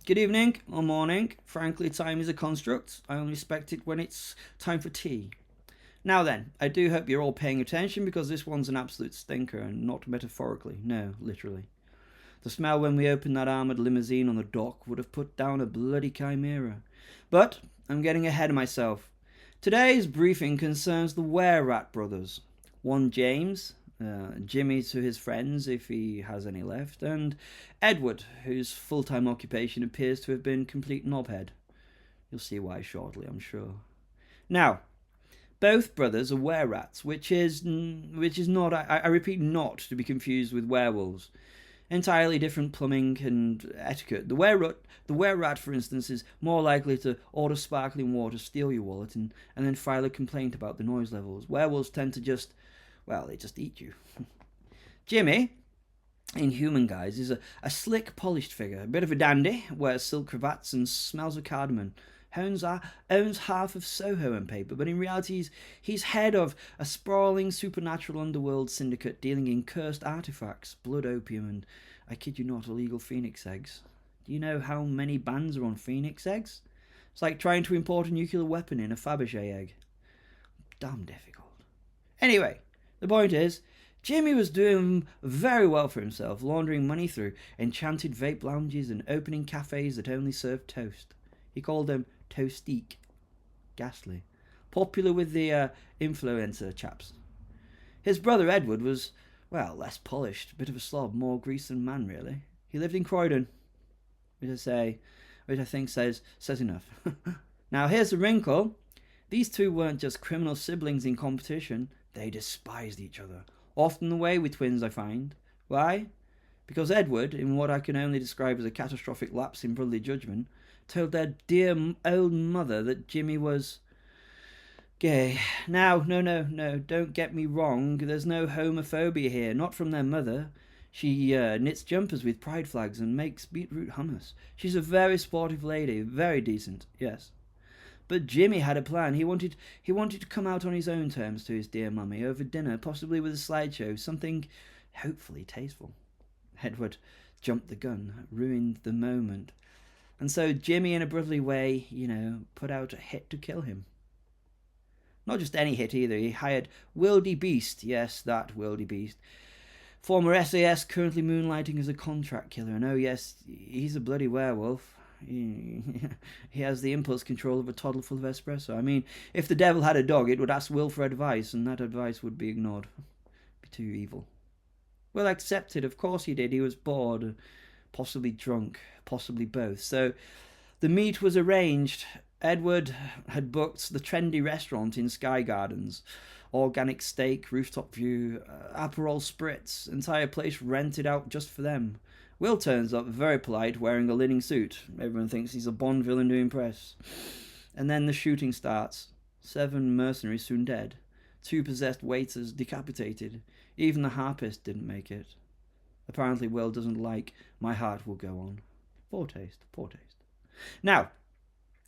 Good evening or morning. Frankly, time is a construct. I only respect it when it's time for tea. Now then, I do hope you're all paying attention because this one's an absolute stinker, and not metaphorically, no, literally. The smell when we opened that armoured limousine on the dock would have put down a bloody chimera. But I'm getting ahead of myself. Today's briefing concerns the Wererat brothers. One James, Jimmy to his friends if he has any left, and Edward, whose full-time occupation appears to have been complete knobhead. You'll see why shortly, I'm sure. Now, both brothers are wererats, which is not, I repeat, not to be confused with werewolves. Entirely different plumbing and etiquette. The wererat, for instance, is more likely to order sparkling water, steal your wallet, and then file a complaint about the noise levels. Werewolves tend to just eat you. Jimmy, in human guise, is a slick, polished figure, a bit of a dandy, wears silk cravats and smells of cardamom. Owns half of Soho and paper, but in reality he's head of a sprawling supernatural underworld syndicate dealing in cursed artifacts, blood opium, and, I kid you not, illegal phoenix eggs. Do you know how many bans are on phoenix eggs? It's like trying to import a nuclear weapon in a Fabergé egg. Damn difficult. Anyway, the point is, Jimmy was doing very well for himself, laundering money through enchanted vape lounges and opening cafes that only served toast. He called them Toastique. Ghastly. Popular with the influencer chaps. His brother Edward was, well, less polished, a bit of a slob, more grease than man, really. He lived in Croydon, which I think says enough. Now, here's the wrinkle. These two weren't just criminal siblings in competition. They despised each other. Often the way with twins, I find. Why? Because Edward, in what I can only describe as a catastrophic lapse in brotherly judgment, told their dear old mother that Jimmy was gay. Now, no, don't get me wrong. There's no homophobia here, not from their mother. She knits jumpers with pride flags and makes beetroot hummus. She's a very sportive lady, very decent, yes. But Jimmy had a plan. He wanted to come out on his own terms to his dear mummy over dinner, possibly with a slideshow, something hopefully tasteful. Edward jumped the gun, ruined the moment. And so Jimmy, in a brotherly way, put out a hit to kill him. Not just any hit either. He hired Wildy Beast, yes, that Wildy Beast, former SAS, currently moonlighting as a contract killer. And oh yes, he's a bloody werewolf. He has the impulse control of a toddler full of espresso. I mean, if the devil had a dog, it would ask Will for advice, and that advice would be ignored. Be too evil. Will accepted, of course he did. He was bored, possibly drunk, possibly both. So the meet was arranged. Edward had booked the trendy restaurant in Sky Gardens. Organic steak, rooftop view, Aperol spritz, entire place rented out just for them. Will turns up, very polite, wearing a linen suit. Everyone thinks he's a Bond villain to impress. And then the shooting starts. 7 mercenaries soon dead. 2 possessed waiters decapitated. Even the harpist didn't make it. Apparently Will doesn't like My Heart Will Go On. Poor taste. Now,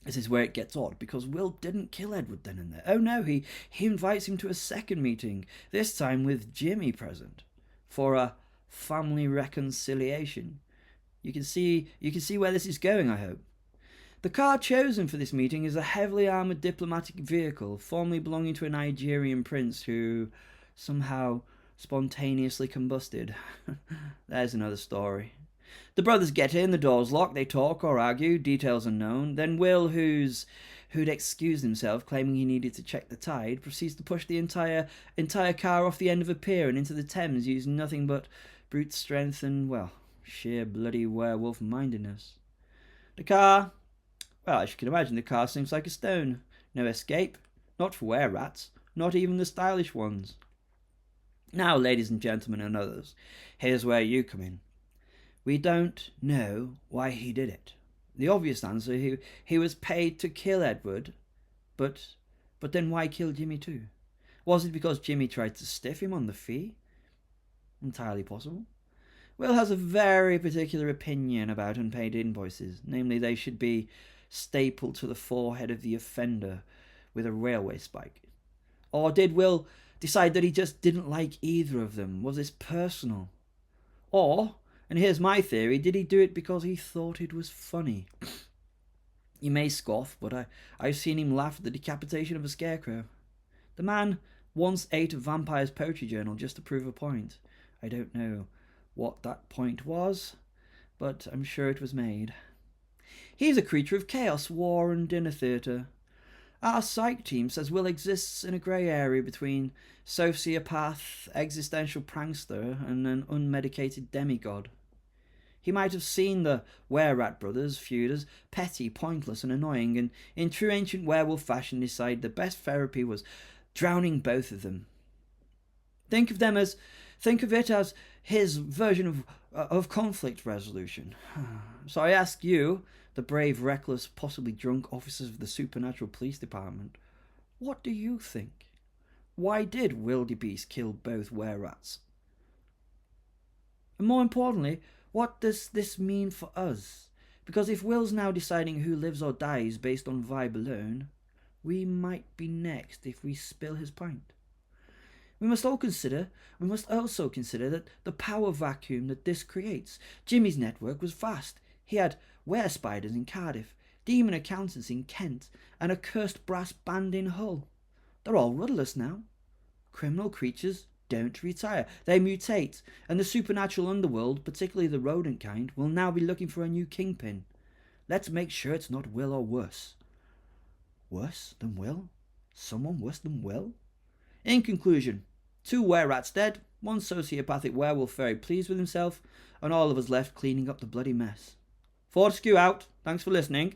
this is where it gets odd, because Will didn't kill Edward then and there. Oh no, he invites him to a second meeting, this time with Jimmy present, for a family reconciliation. You can see where this is going, I hope. The car chosen for this meeting is a heavily armoured diplomatic vehicle formerly belonging to a Nigerian prince who somehow spontaneously combusted. There's another story. The brothers get in, the door's locked, they talk or argue, details unknown. Then Will, who'd excused himself, claiming he needed to check the tide, proceeds to push the entire car off the end of a pier and into the Thames using nothing but brute strength and, well, sheer bloody werewolf-mindedness. The car, well, as you can imagine, the car seems like a stone. No escape, not for wererats, not even the stylish ones. Now, ladies and gentlemen and others, here's where you come in. We don't know why he did it. The obvious answer, he was paid to kill Edward, but then why kill Jimmy too? Was it because Jimmy tried to stiff him on the fee? Entirely possible. Will has a very particular opinion about unpaid invoices, namely they should be stapled to the forehead of the offender with a railway spike. Or did Will decide that he just didn't like either of them? Was this personal? Or And here's my theory. Did he do it because he thought it was funny? You may scoff, but I've seen him laugh at the decapitation of a scarecrow. The man once ate a vampire's poetry journal just to prove a point. I don't know what that point was, but I'm sure it was made. He's a creature of chaos, war, and dinner theatre. Our psych team says Will exists in a grey area between sociopath, existential prankster, and an unmedicated demigod. He might have seen the Wererat brothers' feud as petty, pointless, and annoying, and in true ancient werewolf fashion decided the best therapy was drowning both of them. Think of it as his version of conflict resolution. So I ask you, the brave, reckless, possibly drunk officers of the supernatural police department, what do you think? Why did Wildebeest kill both wererats? And more importantly, what does this mean for us? Because if Will's now deciding who lives or dies based on vibe alone, we might be next if we spill his pint. We must also consider that the power vacuum that this creates. Jimmy's network was vast. He had were-spiders in Cardiff, demon accountants in Kent, and a cursed brass band in Hull. They're all rudderless now. Criminal creatures don't retire. They mutate, and the supernatural underworld, particularly the rodent kind, will now be looking for a new kingpin. Let's make sure it's not Will or worse. Worse than Will? Someone worse than Will? In conclusion, 2 wererats dead, 1 sociopathic werewolf very pleased with himself, and all of us left cleaning up the bloody mess. Fortescue out. Thanks for listening.